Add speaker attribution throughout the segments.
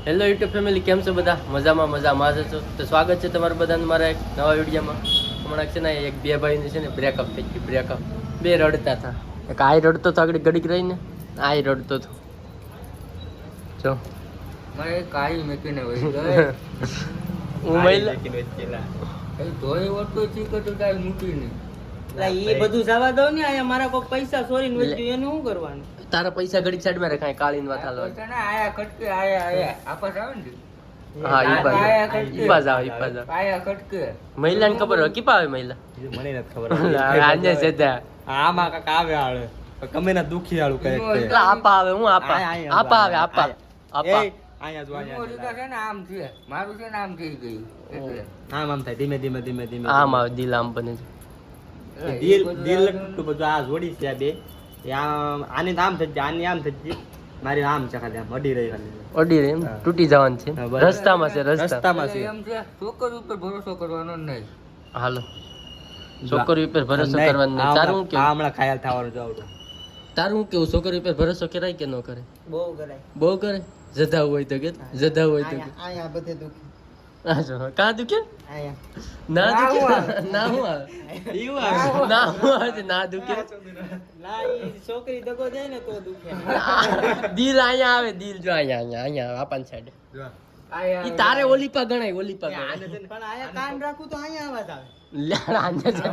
Speaker 1: Hello YouTube family, કેમ છો બધા? મજામાં જ છો? તો સ્વાગત છે તમારું બધાનું મારા એક નવા વિડીયોમાં. હમણાં છે ને એક બે ભાઈને છે ને બ્રેકઅપ થઈ ગયું. બ્રેકઅપ બે રડતા હતા. એક આ રડતો હતો આગળ ઘડીક રહીને, આ રડતો હતો. જો
Speaker 2: મારે કાઈ મેકીને વહી ગઈ
Speaker 1: હું મહિલા
Speaker 2: ધોઈ ઓટો ચીકો તો કાઈ મૂકી નહીં.
Speaker 3: એ બધું જવા દો ને. અહીંયા મારા કોઈ પૈસા ચોરીને વચ્ચે એનું શું કરવાનું?
Speaker 1: તારા પૈસા ઘડીક સાઈડમાં રખાય, કાળીને વાત હાલો.
Speaker 2: આયા ખટકે આયા આપસ આવે ને
Speaker 1: હા ઈ બાજ આવે
Speaker 2: આયા ખટકે
Speaker 1: મહિલાને ખબર હોય કીપા આવે મહિલા
Speaker 4: મને નથી ખબર
Speaker 1: આજે સીધા
Speaker 4: આમાં કાક આવે આળે ગમે ના દુખી આળું કરે
Speaker 1: એટલે આપા આવે. હું આપા આપા આવે આપા આપા
Speaker 4: અહીંયા જો
Speaker 2: મોરિકા છે ને આમ છે, મારું છે ને આમ થઈ ગયું એટલે
Speaker 4: આમ થાય ધીમે ધીમે ધીમે ધીમે
Speaker 1: આમ આવે દિલ આમ બને છે.
Speaker 4: દિલ દિલ લગતું બધું આ જોડી છે આ બે આની આમ થઈ જાય, આની આમ થઈ જાય, મારી આમ છે ખાલી આમ અડી રહી ખાલી
Speaker 1: અડી રે એમ તૂટી જવાનું છે.
Speaker 4: હા, બરાબર.
Speaker 1: રસ્તામાં છે રસ્તા.
Speaker 4: રસ્તામાં છે
Speaker 2: એમ છે છોકરી ઉપર ભરોસો કરવાનો નહીં.
Speaker 1: હાલો છોકરી ઉપર ભરોસો કરવાનો નહીં. તારું શું
Speaker 4: આ
Speaker 1: કેવું?
Speaker 4: હમણાં ખાયલ થવાનું જો આવડું
Speaker 1: તારું શું કેવું? છોકરી ઉપર ભરોસો કરાય કે ન કરે?
Speaker 3: બહુ કરાય.
Speaker 1: બહુ કરે. જધાવ હોય તો કે જધાવ હોય તો કે
Speaker 3: અહીંયા બધે દુખે.
Speaker 1: આ જો કાં દુખે
Speaker 3: અહીંયા
Speaker 1: ના
Speaker 2: ના
Speaker 1: દુખે
Speaker 2: હું
Speaker 1: ના હું આવે ના હું આવે ના દુખે
Speaker 3: ના ઈ છોકરી દગો જાય ને તો દુખે.
Speaker 1: દિલ અહીંયા આવે. દિલ જો અહીંયા આવે આપણ સાઈડ.
Speaker 4: જો
Speaker 2: આયા
Speaker 1: ઈ તારે ઓલીપા ગણાય ઓલીપા ગણાય.
Speaker 3: પણ અહીંયા કાન રાખું તો અહીંયા અવાજ આવે.
Speaker 1: લ્યા, આને છે.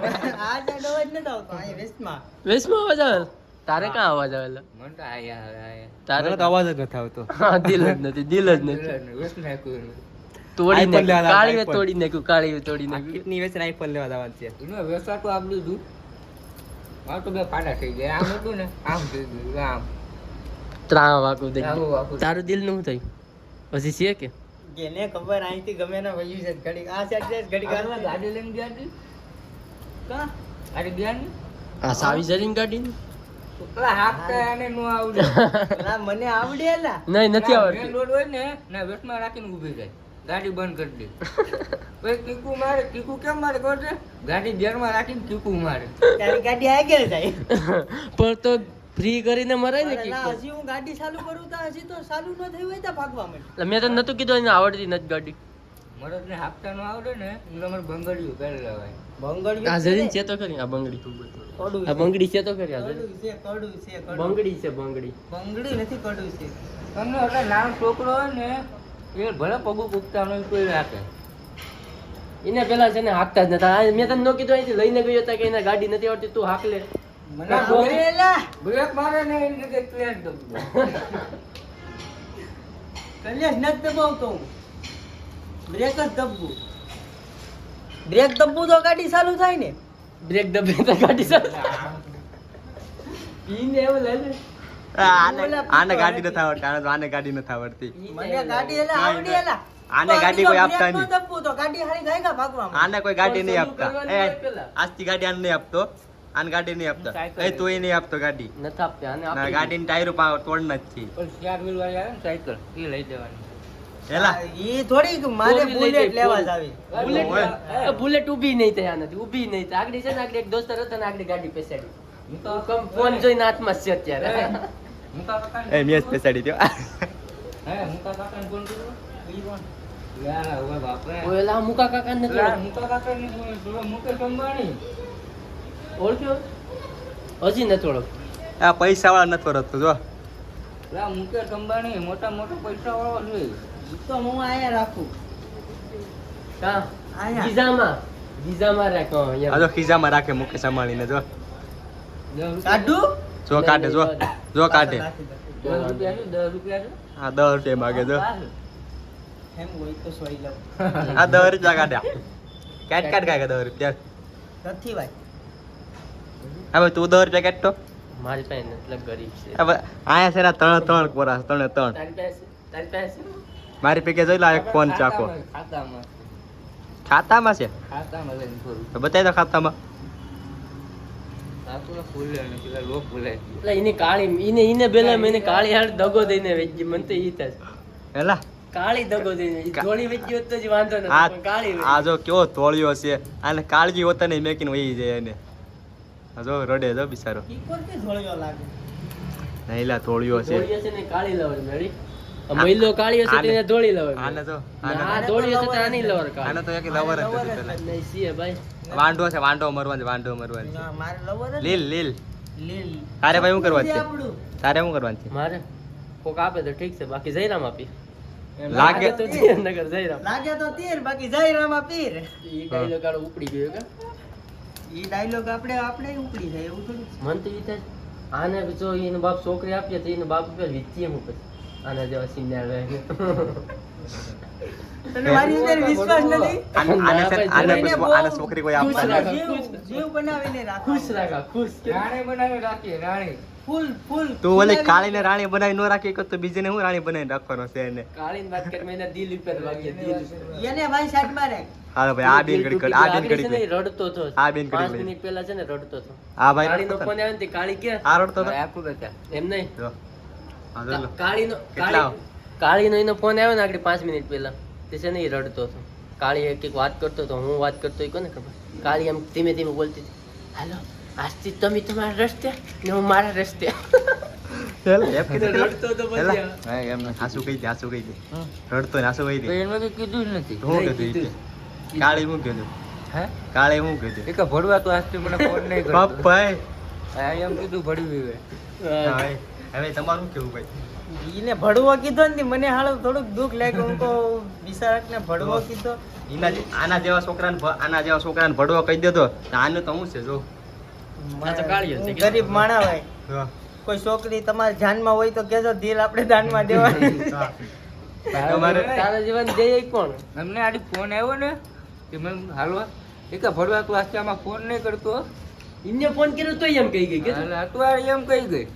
Speaker 3: આ સાઈડ અવાજ નથી આવતો. અહીંયા વેસ્ટમાં.
Speaker 1: વેશમાં અવાજ આવે? તારે ક્યાં અવાજ આવે લા?
Speaker 2: મન તો આયા આયા
Speaker 1: તારે
Speaker 4: મને તો અવાજ જ નથી આવતો
Speaker 1: હા દિલ જ નથી. દિલ જ નથી.
Speaker 2: વેસ નાખ્યું
Speaker 1: તોડી
Speaker 4: iPhone લેવા
Speaker 1: નાખ્યું. કાળીએ
Speaker 4: iPhone.
Speaker 1: તોડી નાખ્યું. કાળીએ તોડી
Speaker 4: આ
Speaker 1: નાખ્યું.
Speaker 4: કિડની વેચને આઈફોન લેવા જવાનું છે
Speaker 2: એનો વેસાતું આપી દીધું. મારું તો બે પાડા થઈ ગયા. આમ હતું ને આમ થઈ ગયું આમ
Speaker 1: ત્રાણ વાકું દઈ
Speaker 2: આવું વાકું.
Speaker 1: તારું દિલ નું થયું હજી છે કે
Speaker 3: કેને ખબર અહીંથી ગમે ના વયું છે ઘડી આ સાઈડ જાય ઘડી
Speaker 2: ગાડીમાં ગાડી લઈને ગયા હતી.
Speaker 3: કા
Speaker 2: અરે ગયા ને
Speaker 1: આ સાવી જરીને ગાડી
Speaker 2: પેલા હાંકતા એને નો આવડે.
Speaker 3: લા મને આવડે લા.
Speaker 1: નહીં નથી
Speaker 2: મેન
Speaker 1: આવડતી.
Speaker 2: રોડ હોય ને ના વેસમાં રાખીને ઊભી જાય. ગાડી બંધ કરી દે. પછી કીકુ મારે. કીકુ કેમ મારે ખબર છે? ગાડી ગેરમાં રાખીને કીકુ મારે.
Speaker 3: તારી ગાડી આગળ જાય.
Speaker 1: પણ તો ફ્રી કરીને મરાય ને
Speaker 3: અરે
Speaker 1: કે
Speaker 3: લા, હજી હું ગાડી ચાલુ કરું તો હજી તો ચાલુ ન થયું હોય તો ભાગવા માંડ.
Speaker 1: મેં તો નતું કીધું એને આવડતી નથી ગાડી.
Speaker 2: મરદને હાંકતા નો આવડે ને એટલે અમારે બંગડીયું પહેરી લેવાય.
Speaker 3: બંગડીયું
Speaker 1: આ જરીને છે તો ખરી આ બંગડી
Speaker 3: કડું
Speaker 1: આ બંગડી છે તો ખરી આ
Speaker 3: કડું
Speaker 1: જરી.
Speaker 3: છે કડું છે કડું.
Speaker 1: બંગડી છે બંગડી.
Speaker 3: બંગડી નથી કડું છે.
Speaker 2: તમને એટલે નાનો છોકરો હોય ને એ ભલે પગું કૂકતા હોય કોઈ રાખે.
Speaker 1: એને પેલા છે ને હાંકતા જ નતા. આ મેં તને ન કીધું અહીંથી લઈને ગયો હતા કે એને ગાડી નથી આવડતી તું હાંક લે.
Speaker 2: મને
Speaker 3: અરે લા,
Speaker 2: બ્રેક મારે ને એને જગ્યાએ ક્લિયર દઉં.
Speaker 3: કલ્યાશ નથી દબાવતો હું. બ્રેક જ દબવું. બ્રેક દબવું તો ગાડી ચાલુ થાય ને.
Speaker 1: બ્રેક દબે તો ગાડી ચાલે. પીને એવું લે લે.
Speaker 4: આને ગાડી નથી આવડતી આને તો આને ગાડી નથી આવડતી
Speaker 3: મને ગાડી એલા આવડી એલા.
Speaker 4: આને ગાડી કોઈ આપતા
Speaker 3: બ્રેક ન
Speaker 4: નહીં.
Speaker 3: દબવું તો ગાડી હારી જાય કા ભાગવામાં.
Speaker 4: આને કોઈ ગાડી નહીં આપતા
Speaker 1: કરવાની હોય પેલા.
Speaker 4: આજથી ગાડી આને નહીં આપતો આને ગાડી નહીં આપતા એ તું એ નહીં આપતો ગાડી
Speaker 1: નથી આપતી આને
Speaker 4: ના
Speaker 1: આપી
Speaker 4: ગાડીની ટાયરો તોડ નથી
Speaker 2: પણ 4 વ્હીલ વાળી આવે ને સાયકલ એ લઈ દેવાની.
Speaker 4: એલા
Speaker 3: ઈ થોડી મારે
Speaker 1: Four wheel
Speaker 3: બુલેટ
Speaker 1: લઈ
Speaker 3: લેવા
Speaker 1: જાય,
Speaker 3: જ આવી.
Speaker 1: બુલેટ
Speaker 4: ઓય.
Speaker 1: બુલેટ ઊભી નહીં થાય આનાથી. ઊભી નહીં થાય. આગળ છે ને આગળ એક દોસ્તર હતો ને આગળ ગાડી પેસાડી.
Speaker 2: હું તો
Speaker 1: ફોન જોઈને હાથમાં જ છે અત્યારે.
Speaker 2: મુકા કાકાને
Speaker 4: એ મેચ પેસાડી દો
Speaker 2: હે મુકા કાકાને ફોન કર્યો? ઈ કોણ? યાર હવે બાપરે.
Speaker 1: ઓલા મુકા કાકા નથી
Speaker 2: પેલા મુકા કાકાને ફોન કર્યો. મુકેશ અંબાણી.
Speaker 1: ઓળખ્યો હજી નથી ઓળખ.
Speaker 4: આ પૈસા વાળા નથી વરતતો જો
Speaker 2: પેલા મુકેશ અંબાણી મોટા પૈસા વાળો છે.
Speaker 3: ઈ તો હું આયા રાખું.
Speaker 1: કા
Speaker 3: આયા.
Speaker 1: ગીઝામાં રાખો
Speaker 4: આ
Speaker 1: અહીંયા.
Speaker 4: જો ખિસ્સામાં રાખે મુકેશ અંબાણીને જો
Speaker 3: કાઢું?
Speaker 4: જો કાઢે જો કાઢે
Speaker 3: રાખી દો.
Speaker 2: 10 રૂપિયા છે 10 રૂપિયા છે.
Speaker 4: આ 10 રૂપિયા માગે જો
Speaker 3: એમ હોય તો સોઈ લઉં.
Speaker 4: આ 10 રૂપિયા કાઢ્યા કાઢ કાઢ 10 રૂપિયા
Speaker 3: નથી ભાઈ.
Speaker 4: હવે તું 10 રૂપિયા કાઢતો
Speaker 1: મારી પાસે મતલબ ગરીબ છે.
Speaker 4: હવે આયા છે ને ત્રણ કોરા ત્રણે ત્રણ
Speaker 1: તારી પાસે
Speaker 4: મારી પૈકી જોઈ લો આ એક ફોન ચાખો
Speaker 2: ખાતામાં
Speaker 4: ખાતામાં છે
Speaker 2: ખાતામાં લઈને ફરું.
Speaker 4: તો બતાવી દો ખાતામાં
Speaker 2: સાસુને ફૂલે અને પેલા લોક ફૂલાય.
Speaker 1: એટલે એને કાળી એને બેલા મેં કાળી હાડ દગો દઈને વેચી. મને તો ઈ થાય
Speaker 4: હેલા
Speaker 1: કાળી દગો દઈને ઈ ધોળી વેચી હોત તો જ વાંધો નથી
Speaker 4: આ
Speaker 1: પણ કાળી
Speaker 4: આ જો કેવો તોળિયો છે આને કાળજી હોતા નહીં મેકીને વહી જાય એને આ જો રડે જો બિચારો
Speaker 3: ઈ કોણ કે ધોળિયો લાગે.
Speaker 4: નહીલા તોળિયો છે
Speaker 1: ધોળીઓ છે ને કાળી લાવે મેળી મહિલો કાળી હશે તો એને ધોળી લવર
Speaker 4: આને તો
Speaker 1: આ ધોળી હશે તો આની લવર
Speaker 4: આને
Speaker 1: કાળી
Speaker 4: તો એક લવર જ હતી પેલા.
Speaker 1: નહીં સીએ ભાઈ
Speaker 4: વાંઢો છે, વાંઢો મરવાનો
Speaker 3: ના, મારે લવર જ
Speaker 4: લીલ લીલ
Speaker 3: લીલ
Speaker 4: તારે ભાઈ શું કરવાનું છે?
Speaker 3: આપણું
Speaker 4: તારે શું કરવાનું છે?
Speaker 1: મારે કોક આપે તો ઠીક છે બાકી જયરામ આપી
Speaker 4: લાગે
Speaker 1: તો તીર નગર જયરામ
Speaker 3: લાગે તો તીર બાકી જયરામાં પીર
Speaker 1: ઈ ડાયલોગ કાળો ઉપડી ગયો કે
Speaker 3: ઈ ડાયલોગ આપણે ઉપડી જાય એવું થોડું છે.
Speaker 1: મન તો ઈ થાય આને જો એનો બાપ છોકરી આપીએ તો એનો બાપ ઉપર વીતીએ હું પછી આના જેવા સીને આવે
Speaker 3: તને મારી ઉપર વિશ્વાસ નથી
Speaker 4: આને છોકરી કોઈ
Speaker 1: ખુશ
Speaker 4: આપતા
Speaker 1: રાખો.
Speaker 3: જીવ જીવ બનાવીને
Speaker 1: ખુશ
Speaker 3: રાખો
Speaker 1: રાખા ખુશ
Speaker 2: રાણી બનાવી રાખીએ રાણી
Speaker 3: ફૂલ ફૂલ
Speaker 4: તું ઓલી કાળીને રાણી બનાવી ન રાખી તો બીજીને હું રાણી બનાવીને રાખવાનો છે એને?
Speaker 1: કાળીની વાત કરી મેં એના દિલ ઉપર વાગી દિલ ઉપર
Speaker 3: એને ભાઈ સાઈડ મારે
Speaker 4: હાલો ભાઈ આ બેન
Speaker 1: દિલ
Speaker 4: ઘડી
Speaker 1: તૂટી
Speaker 4: આ
Speaker 1: ગયું.
Speaker 4: બેન
Speaker 1: આગળ છે ને
Speaker 4: ઘડી
Speaker 1: ઈ રડતો હતો
Speaker 4: આ બેન ઘડી
Speaker 1: 5 મિનિટ પહેલા છે ને રડતો હતો
Speaker 4: આ ભાઈ
Speaker 1: કાળીનો
Speaker 4: રડતો
Speaker 1: ફોન આવ્યો ને તે કાળી કે
Speaker 4: આ રડતો હતો
Speaker 2: આખું બેટા
Speaker 1: એમ નહીં
Speaker 4: જો હા જો લો.
Speaker 1: કાળીનો
Speaker 4: કેટલા?
Speaker 1: કાળીનો એનો ફોન આવ્યો ને આગળ 5 મિનિટ પહેલા તે છે ને ઈ રડતો હતો કાળી એક એક વાત કરતો હતો હું વાત કરતો એ કોને ખબર કાળી આમ ધીમે ધીમે બોલતી હતી હાલો આજથી તમે તમારા રસ્તે ને હું મારા રસ્તે
Speaker 4: ચાલ એપ કીધું પેલા.
Speaker 1: રડતો હતો
Speaker 4: પેલા.
Speaker 1: પછી
Speaker 4: હા એમ નહીં. હાસુ કહી દે હાસુ કહી દે રડતો ને હાસુ કહી
Speaker 2: તો
Speaker 4: દે
Speaker 2: એને કઈ કીધું જ નથી
Speaker 4: હું
Speaker 1: નહીં
Speaker 4: કીધું ઈ
Speaker 1: કીધું.
Speaker 4: કે? કાળી હું કીધું
Speaker 2: હે
Speaker 4: કાળી હું કીધું
Speaker 2: એક ભડવા તો આજથી મને ફોન નહીં કરતો
Speaker 4: પપ્પાએ
Speaker 2: આ એમ કીધું ભડવી હવે
Speaker 1: હા.
Speaker 4: હવે હવે તમારું કેવું ભાઈ?
Speaker 3: ઈને ભડવો કીધો ને મને હાલો થોડુંક દુઃખ લાગ્યું હું કહું બિચારાને ભડવો કીધો
Speaker 4: આના જેવા છોકરાને ભડવો કહી દેતો તો આનું તો હું છે જો
Speaker 1: આ તો કાળિયો છે
Speaker 3: હું
Speaker 1: કે?
Speaker 3: ગરીબ માણા ભાઈ
Speaker 4: જો.
Speaker 3: કોઈ છોકરી તમારા જાનમાં હોય તો કેજો દિલ આપણે દાનમાં દેવાનું
Speaker 4: હા. તમારે
Speaker 1: તારા જીવન દે કોણ
Speaker 2: અમને આડી ફોન આવ્યો ને કે મને હાલવા એક ભડવા તું આજથી આમાં ફોન નહીં કરતો
Speaker 1: ઇન્ને ફોન કર્યો તોય એમ કહી ગઈ કે
Speaker 2: હાલ, આ તું આ એમ કહી ગઈ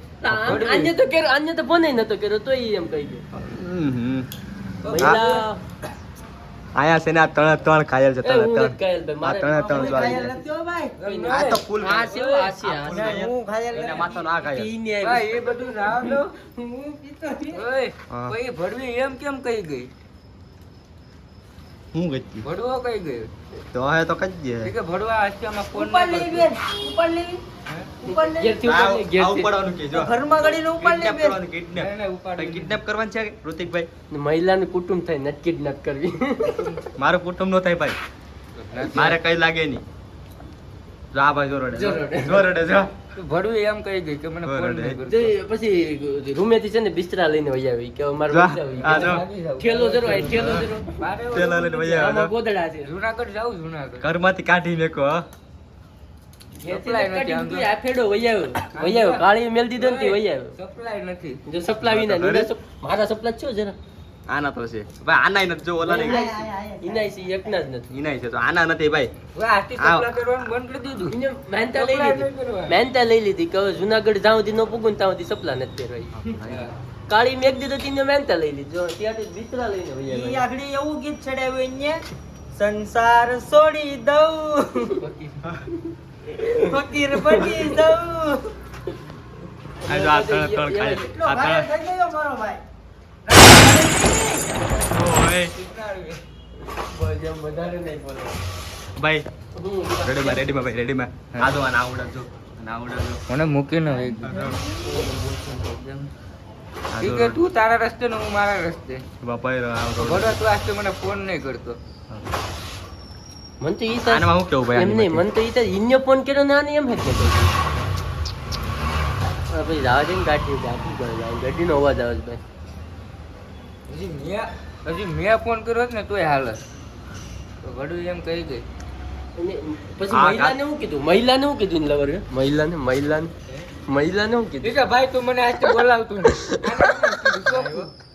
Speaker 1: આને તો કર્યો આને તો ફોન નતો કર્યો તોય એમ કહી ગઈ
Speaker 4: હમ.
Speaker 1: મહિલા
Speaker 4: આયા છે ને આ ત્રણ ખાયલ છે
Speaker 1: એ હું
Speaker 4: ત્રણ
Speaker 1: નથી કાયલ ભાઈ
Speaker 4: આ
Speaker 1: મારે
Speaker 4: ત્રણ
Speaker 3: કોઈ
Speaker 4: જો આવી
Speaker 3: ખાયલ
Speaker 4: ગયા.
Speaker 3: નથી હો ભાઈ
Speaker 4: આ તો ફૂલ
Speaker 1: આ છે હો, આ છે, આ છે.
Speaker 3: હું ખાયલ
Speaker 4: એના
Speaker 3: નથી.
Speaker 4: માથાનો આ ખાયલ.
Speaker 1: ઈને
Speaker 2: હા,
Speaker 1: આવી.
Speaker 2: એ બધું રાવ દો
Speaker 3: હું પીતો નથી.
Speaker 2: ઓય
Speaker 4: હા.
Speaker 2: કોઈ ભડવી એમ કેમ કહી ગઈ
Speaker 4: હું ગઈ
Speaker 2: ભડવો કહી ગઈ
Speaker 4: તો હવે તો કઈ દે
Speaker 2: એ કે ભડવા આજથી આમાં ફોન
Speaker 3: ઉપાડ
Speaker 2: નહીં
Speaker 3: લેવી
Speaker 2: કરતો.
Speaker 3: બેન ઉપાડ લેવી
Speaker 2: હે?
Speaker 3: ઉપાડ લેવી
Speaker 1: ઘેરથી ઉપાડ લે, ઘેરથી.
Speaker 4: પડવાનું કે જો
Speaker 3: ઘરમાં ગળીને ઉપાડ
Speaker 4: કિડનેપ
Speaker 3: લેવી બેન
Speaker 4: કરવાનું કિડનેપ
Speaker 2: નહીં, નહીં, ઉપાડી
Speaker 4: કિડનેપ કરવાનું છે કે ઋતિકભાઈ?
Speaker 1: મહિલાનું કુટુંબ થાય નથી કિડનેપ કરવી
Speaker 4: મારું કુટુંબ નો થાય ભાઈ, મારે કઈ લાગે નહીં. જો આ ભાઈ જો રડે
Speaker 1: જો રડે.
Speaker 4: જો રડે જો
Speaker 2: ભડવી એમ કહી ગઈ કે મને ફોન
Speaker 4: બરાબર.
Speaker 2: નહીં કરતો.
Speaker 1: જે પછી રૂમેથી છે ને બિસ્તરા લઈને વહી આવી કે અમારે
Speaker 4: જો,
Speaker 1: વહી જાવી.
Speaker 4: આ જો.
Speaker 2: ભાગી જાઉં.
Speaker 1: ઠેલો જરો આય, ઠેલો જરો
Speaker 2: બારે
Speaker 4: ઠેલો લઈને વહી આવ્યો.
Speaker 1: આમાં ગોદડા છે
Speaker 2: જુનાગઢ જાઉં જુનાગઢ
Speaker 4: ઘરમાંથી કાઢી મેકો હો.
Speaker 2: સપ્લાય નથી આમ તો.
Speaker 1: આ ફેડો વહી આવ્યો કાળી મેલ દીધો ને તે વહી આવ્યો
Speaker 2: સપ્લાય નથી
Speaker 1: જો સપલા વિના
Speaker 4: અરે.
Speaker 1: મારા સપલા છો જરા
Speaker 4: આના તો છે ભાઈ, આનાય નથી જો ઓલા નહીં
Speaker 3: આય, આય, આય.
Speaker 1: ઇનાય છે એકના જ નથી
Speaker 4: ઈનાય છે તો આના નથી ભાઈ.
Speaker 2: હવે આજથી
Speaker 4: આવ.
Speaker 2: સપ્લાય કરવાનું બંધ કરી દીધું
Speaker 1: ઇને મહેનતા લઈ
Speaker 2: સપ્લાય
Speaker 1: લીધી
Speaker 2: નહીં કરવા.
Speaker 1: મહેનતા લઈ લીધી કે હવે જુનાગઢ જાઉં થી ન પૂગું ને ત્યાં સુધી સપલા નથી પહેરવાય કાળી મેઘ દીધો તીને મહેનતા લઈ લીધી જો ત્યાંથી બિસ્તરા લઈને વહી
Speaker 3: ઈ
Speaker 1: આવ્યા
Speaker 3: આખડી એવું ગીત ચડાવ્યું અહીંયા સંસાર છોડી દઉં ફકીર બની દઉં
Speaker 4: આ જો આ ત્રણ ખાય
Speaker 3: એટલો
Speaker 4: આ
Speaker 3: ઘાયલ
Speaker 4: ત્રણ
Speaker 3: થઈ ગયો મારો ભાઈ
Speaker 4: ઓય
Speaker 1: બસ એમ વધારે નહીં બોલો
Speaker 4: ભાઈ
Speaker 1: હું
Speaker 4: રેડીમાં ભાઈ રેડીમાં આ જો આના આવડા જો આના આવડા જો
Speaker 2: મને મૂકીને વહી
Speaker 4: આ
Speaker 2: ગઈ.
Speaker 4: જો. આ
Speaker 2: ઠીક
Speaker 4: જો
Speaker 2: છે, તું તારા રસ્તે ને હું મારા રસ્તે
Speaker 4: બાપા એ આ જો.
Speaker 2: ભડવા તું આજથી મને ફોન નહીં કરતો
Speaker 1: મન તો ઈ
Speaker 4: આનામાં હું કેવું ભાઈ
Speaker 1: એમ નહીં મન તો ઈ તો ઈન્ય ફોન કર્યો ને આને એમ જ કહેતો પછી રાહ જઈને ગાડી ગાડીનો અવાજ આવે છે ભાઈ
Speaker 2: હજી મેં ફોન કર્યો હોત ને તોય હાલત તો ભડવી એમ કહી ગઈ
Speaker 1: અને પછી
Speaker 4: આ
Speaker 1: મહિલાને શું કીધું મહિલાને શું કીધું લવર મહિલાને શું કીધું
Speaker 2: ઠીક છે ભાઈ તું મને આજથી બોલાવતું નહીં.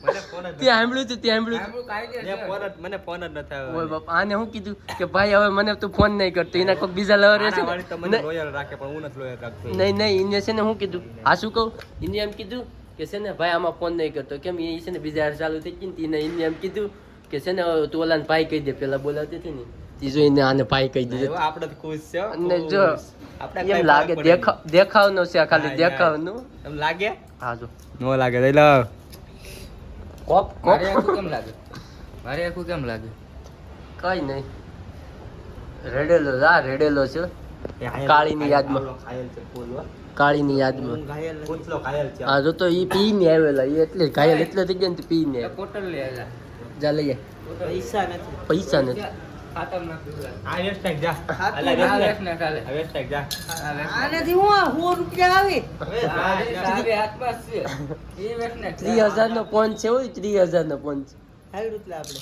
Speaker 4: મને ફોન જ
Speaker 1: ત્યાં સાંભળ્યું તું ત્યાં સાંભળ્યું
Speaker 2: આપણું કાયદેસર.
Speaker 4: મને ફોન જ મને ફોન જ નથી આવ્યો.
Speaker 1: ઓય બાપ આને શું કીધું કે ભાઈ હવે મને તું ફોન નહીં કરતો એના કોઈક બીજા લવર છે
Speaker 4: આના વાળી તો મને
Speaker 1: ને
Speaker 4: લોયલ રાખે પણ હું નથી લોયલ રાખતો.
Speaker 1: નહીં એને છે ને શું કીધું આ શું કહું એને એમ કીધું કે છે ને ભાઈ આમાં ફોન નહીં કરતો કેમ એ છે ને બીજા હારે ચાલુ થઈ ગઈ ને એને એમ કીધું કે છે ને તું ઓલાને ભાઈ કહી દે પેલા બોલાવતી હતી ને તી જોઈને આને ભાઈ કહી દીધું
Speaker 4: એવો આપણે તો ખુશ છે હો,
Speaker 1: અને જો
Speaker 4: ખુશ. આપણે કઈ
Speaker 1: એમ લાગે
Speaker 4: ફરક પડે નહીં.
Speaker 1: દેખાવનો છે આ ખાલી
Speaker 4: હા,
Speaker 1: દેખાવનું
Speaker 4: એમ લાગે
Speaker 1: હા જો
Speaker 4: નો લાગે લઈ લો
Speaker 1: કોપ કોપ
Speaker 2: મારે આખું કેમ લાગે મારે આખું કેમ લાગે
Speaker 1: કઈ નહીં રેડેલો છે કાળીની યાદમાં.
Speaker 4: ઘાયલ છે ફૂલ હો.
Speaker 1: કાળીની યાદમાં.
Speaker 3: હું ઘાયલ નથી.
Speaker 4: પૂછલો ઘાયલ છે
Speaker 1: હા જો તો ઈ પીને આવેલા ઈ એટલે ઘાયલ એટલે થઈ ગયા ને પીને
Speaker 2: એ કોટલ લે આલા.
Speaker 1: જા લઈએ
Speaker 3: પૈસા નથી.
Speaker 1: પૈસા નથી.
Speaker 2: ખાતર નાખી દે.
Speaker 4: આ વેસ્ટ જા
Speaker 3: ખાતું
Speaker 4: અલા
Speaker 3: ના
Speaker 2: આ
Speaker 4: વેસ્ટ
Speaker 2: વેચ ને કાલે.
Speaker 4: આ વેસ્ટ જા
Speaker 3: આનાથી હું 100 રૂપિયા આવે.
Speaker 2: તારે હાથમાં જ છે. એ વેચ ને
Speaker 1: 30,000 નો ફોન છે હોય 30,000 નો ફોન છે.
Speaker 3: હાલ રૂપિયા આપણે.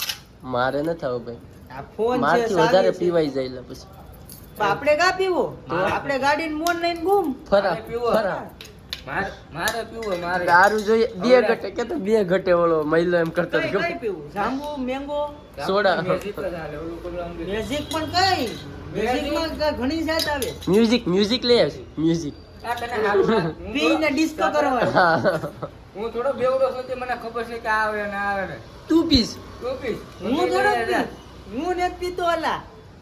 Speaker 1: મારે ન થાવ ભાઈ
Speaker 3: આ ફોન છે
Speaker 1: મારથી
Speaker 3: સારી
Speaker 1: વધારે
Speaker 3: છે.
Speaker 1: પીવાઈ જાય લે પછી
Speaker 3: પણ આપણે કા પીવો આપણે ગાડીને મોન લઈને ઘૂમ.
Speaker 1: ફરા
Speaker 2: મારે પીવો.
Speaker 1: ફરા
Speaker 2: મારે પીવો મારે.
Speaker 1: દારૂ જોઈએ બે ઘટે કે તો બે ઘટે ઓલો મહિલો એમ કરતો હતો.
Speaker 3: કઈ પીવું? જાંબુ, મેંગો,
Speaker 1: સોડા.
Speaker 2: મેજિક જ હાલે. ઓલું પેલું આમ
Speaker 3: મેજિક પણ કઈ? મેજિકમાં ઘણી જાત આવે.
Speaker 1: મ્યુઝિક લઈ આવશે મ્યુઝિક.
Speaker 2: આ તને હાલું ના.
Speaker 3: પીને ડિસ્કો કરવાનો.
Speaker 1: હા
Speaker 2: હું થોડો બેવડો છું તે મને ખબર છે કે આ આવે ને આ આવે ને.
Speaker 1: તું પીસ
Speaker 2: તું પીશ.
Speaker 3: હું થોડો પી. હું નથી પીતો અલા.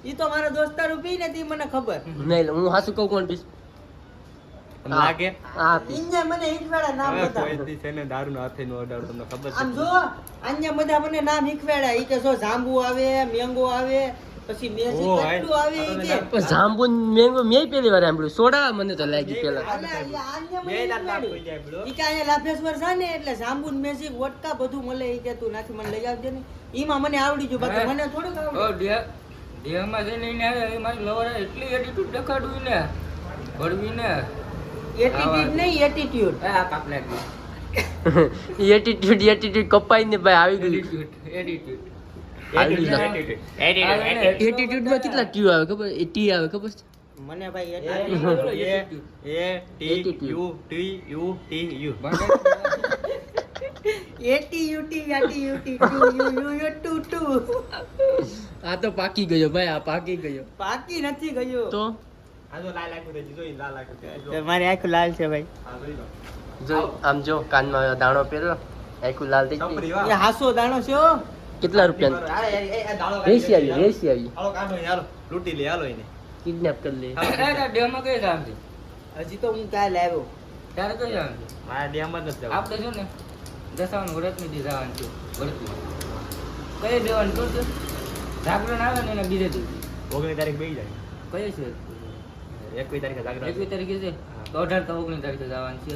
Speaker 3: ઈ તો મારા દોસ્તારો પી ને તી મને ખબર.
Speaker 1: નહીં હું હાસુ કહું કોણ પીસ
Speaker 4: તમને લાગે
Speaker 1: હા પીસ
Speaker 3: ઇન્જા મને હિંખવાડા નામ
Speaker 4: હવે
Speaker 3: બતા.
Speaker 4: કોઈ દી છે ને દારૂ નો હાથે નો અડાડો તમને ખબર
Speaker 3: આમ
Speaker 4: છે
Speaker 3: જો અન્ય બધા મને નામ હિંખવાડા. ઈ કે જો જાંબુ આવે, મેંગો આવે, પછી મેજિક
Speaker 4: ઓહ,
Speaker 3: કેટલું આવે ઈ કે.
Speaker 1: પણ જાંબુ ને મેંગો મેં પહેલી વાર સાંભળ્યું સોડા મને તો લાગી પેલા
Speaker 3: અલા, ઈ આન્ય મને
Speaker 4: બે દાંત
Speaker 3: હિંખવાડ્યું.
Speaker 4: કોઈ જાય પેલો
Speaker 3: ઈ કે અહીંયા લાફેશ્વર છે ને એટલે જાંબુ ને મેજિક વોટકા બધું મળે. ઈ કે તું નાથી મને લઈ આવજે ને. ઈમાં મને આવડી ગયું બાકી મને થોડુંક
Speaker 2: ઓ
Speaker 3: આવડે.
Speaker 2: દેહમાં જઈને એને આવે એ મારી લવરે એટલી એટીટ્યુડ દેખાડવી ને ભરવી ને
Speaker 3: એટીટ્યુડ નહીં એટીટ્યુડ.
Speaker 2: આ કાપ લાગી
Speaker 1: એટીટ્યુડ કપાઈ ને ભાઈ આવી ગયું
Speaker 2: એટીટ્યુડ
Speaker 1: એટીટ્યુડ માં કેટલા ટ્યુ આવે ખબર એ ટી આવે ખબર છે
Speaker 3: મને ભાઈ
Speaker 4: એ ટી યુ ટી યુ ટી યુ
Speaker 3: એટીયુટી યાટીયુટી ટુ યુ યુ યુ ટુ ટુ.
Speaker 1: આ તો પાકી ગયો ભાઈ આ પાકી ગયો
Speaker 3: બાકી નથી ગયો.
Speaker 1: તો
Speaker 4: આ જો લાલ આખું દે જોઈ લાલ આખું દે
Speaker 3: મારી આંખ લાલ છે ભાઈ.
Speaker 4: આ જોઈ લો
Speaker 1: જો આમ જો કાનમાં દાણો પહેર્યો આખું લાલ થઈ ગયું
Speaker 4: ટપરી
Speaker 3: એ
Speaker 4: વાહ
Speaker 3: હાસો દાણો છે હો.
Speaker 1: કેટલા રૂપિયા રેસી આવી
Speaker 4: હાલો કાઢો હાલો લૂટી લે હાલો એને
Speaker 1: કિડનેપ કરી લે
Speaker 2: દેહમાં કઈ જામ છે
Speaker 3: હજી તો હું કાલ આવ્યો.
Speaker 2: ત્યારે કઈ જામ છે
Speaker 4: મારા ડેમમાં નથી જવું
Speaker 2: આપણે જો ને દસાવાનું વ્રત ની જવાનું છે વ્રતનું કઈ દેવાનું કહું છું જાગરણ આવે ને એના બીજે દિવસે
Speaker 4: 19 તારીખ બેસી જાય
Speaker 2: કઈ છે
Speaker 4: 21 તારીખે જાગરણ
Speaker 2: 21 તારીખે છે તો 18 તો 19 તારીખે જવાનું છે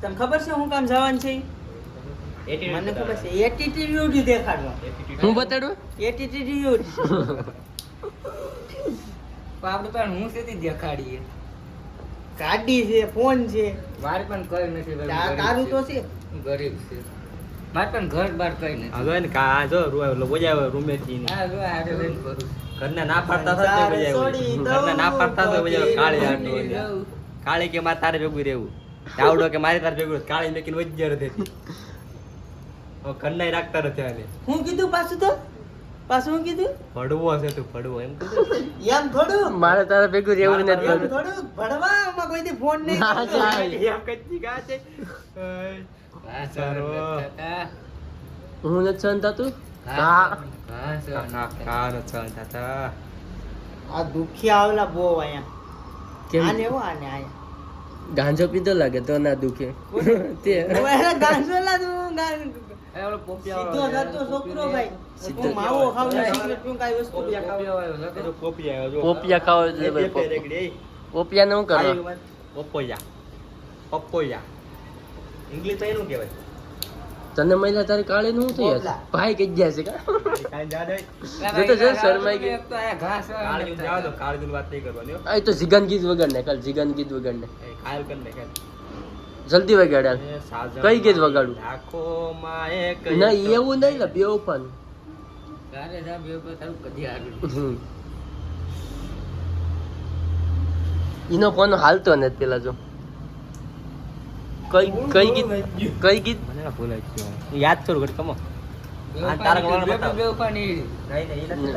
Speaker 3: તમને ખબર છે હું કામ જવાનું છે ઈ? મને ખબર છે એટીટ્યુડ દેખાડવા.
Speaker 1: હું બતાડું
Speaker 3: એટીટ્યુડ.
Speaker 2: પણ આપણે પણ હું સુધી દેખાડીએ
Speaker 3: ગાડી છે, ફોન છે.
Speaker 2: મારે પણ કઈ નથી ભાઈ,
Speaker 3: તારું તો છે.
Speaker 2: હું ગરીબ છે મારે પણ ઘર બાર કઈ નથી
Speaker 4: હવે ને કા જો બોજાવે રૂમે થી
Speaker 2: હા જો હારે લઈને કરું
Speaker 4: ઘરના ના પાડતા હતા તે બોજાવે ઘરના ના પાડતા તો બોજાવે કાળી આટો કાળી કે મારે તારે ભેગું રહેવું આવડો કે મારે તારે ભેગું કાળી મેકીને વજ્જર દેતી ઓ ઘરના રાખતા નથી આને
Speaker 3: હું કીધું પાછું હું કીધું
Speaker 4: પડવો છે તું પડવો એમ કીધું
Speaker 3: એમ થોડું
Speaker 1: મારે તારા ભેગું રહેવું નથી
Speaker 3: એમ
Speaker 1: બધું
Speaker 3: થોડું ભણવામાં કોઈ દી ફોન નહીં
Speaker 1: ના,
Speaker 3: કરતો.
Speaker 1: જાય.
Speaker 4: એમ કચ્ચી ગા છે
Speaker 2: હા
Speaker 4: સારો.
Speaker 1: હું નથી સહન થતું
Speaker 2: હા
Speaker 1: હા
Speaker 4: કા કા ન ચાલ તાતા
Speaker 3: આ દુખિયા આવલા બહુ અહીંયા.
Speaker 1: કેમ
Speaker 3: આને હો આને આયા.
Speaker 1: ગાંજો પીધો લાગે તો ના દુખે તે
Speaker 3: હવે એને ગાંજોલા તું
Speaker 2: એ ઓલો પોપિયા
Speaker 3: સીધો જતો છોકરો ભાઈ.
Speaker 1: સીધો.
Speaker 3: હું માવો ખાવ ને સિગરેટ પીઉં કાંઈ વસ્તુ
Speaker 2: પોપિયા
Speaker 3: ખાવ.
Speaker 2: આવ્યો
Speaker 4: તો કોપી આવ્યો જો
Speaker 1: પોપિયા ખાવ એટલે
Speaker 4: બે
Speaker 1: ભાઈ
Speaker 4: પે
Speaker 1: પોપ-
Speaker 4: રેગડી
Speaker 1: પોપિયા ને શું કરવા
Speaker 4: પપોયા પપોયા ઇંગ્લિશ તો એનું કહેવાય
Speaker 1: તને મહિલા તારી કાળી નું શું
Speaker 3: પોપલા.
Speaker 1: થયું ભાઈ કઈ ગયા છે કા
Speaker 4: કાઈ જા દે
Speaker 1: જો તો જો શરમાઈ ગઈ.
Speaker 2: તો આ ઘાસ
Speaker 4: કાળી જાવ તો કાળી વાત નહીં કરવાની હો
Speaker 1: આ તો જીગન ગીત વગર ને કાલ જીગન ગીત વગર ને
Speaker 4: એ ખાયલ કર ને કાલ
Speaker 1: જલ્દી વગાડ્યા કઈ ગીત વગાડું?
Speaker 4: આંખોમાં એક
Speaker 1: ના એવું નહીં લે બે પણ
Speaker 2: ગારે જા બે પર તારું કદી આગળ
Speaker 1: એનો ફોન હાલતો નથી પેલા જો કઈ ગીત
Speaker 4: મને ના ભૂલાય ગયો યાદ કરું ઘટ કમો આ તારા ગવાળા બતાવ.
Speaker 2: બે ઉપર ની
Speaker 4: નહીં નહીં એ નથી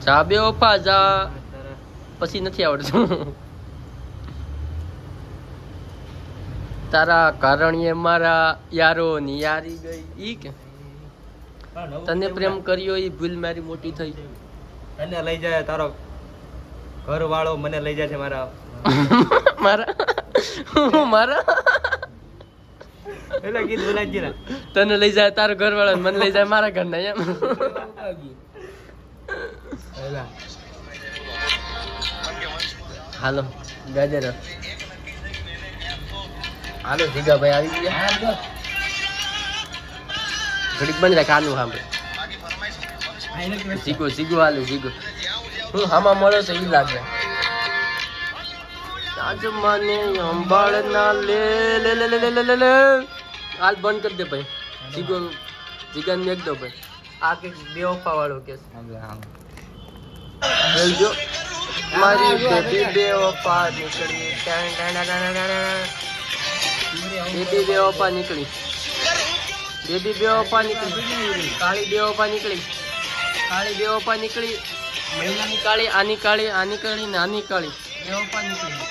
Speaker 1: જા બે ઓપા જા પછી નથી આવડતું તારા કારણે મારા યારો ની યારી ગઈ ઈ કે તને પ્રેમ કર્યો ઈ ભૂલ મારી મોટી થઈ
Speaker 4: તને લઈ જાય તારો ઘર વાળો મને લઈ જાય છે મારા
Speaker 1: મારા
Speaker 4: એટલે ગીત બોલાય ગયું
Speaker 1: તને લઈ જાય તારો ઘર વાળા મને લઈ જાય મારા ઘર ના એમ
Speaker 4: એલા
Speaker 1: હાલો ગાજર હાલો જીગા ભાઈ આવી ગયા ઘડીક બની રાખ આનું સાંભળે જીગો હાલો જીગો હું હામાં મળે તો ઈ લાગે આજ મને અંબાળ ના લે લે લે લે લે લે લે હાલ બંધ કરી દે ભાઈ જીગા ને દો ભાઈ આ કે બેવફા વાળો કેસ બોલજો મારી બેબી બેવફા નીકળી બેબી બેવફા નીકળી બેબી બેવફા નીકળી કાળી બેવફા નીકળી કાળી બેવફા નીકળી મહિનાની કાળી આની કાળી ને આની કાળી બેવફા નીકળી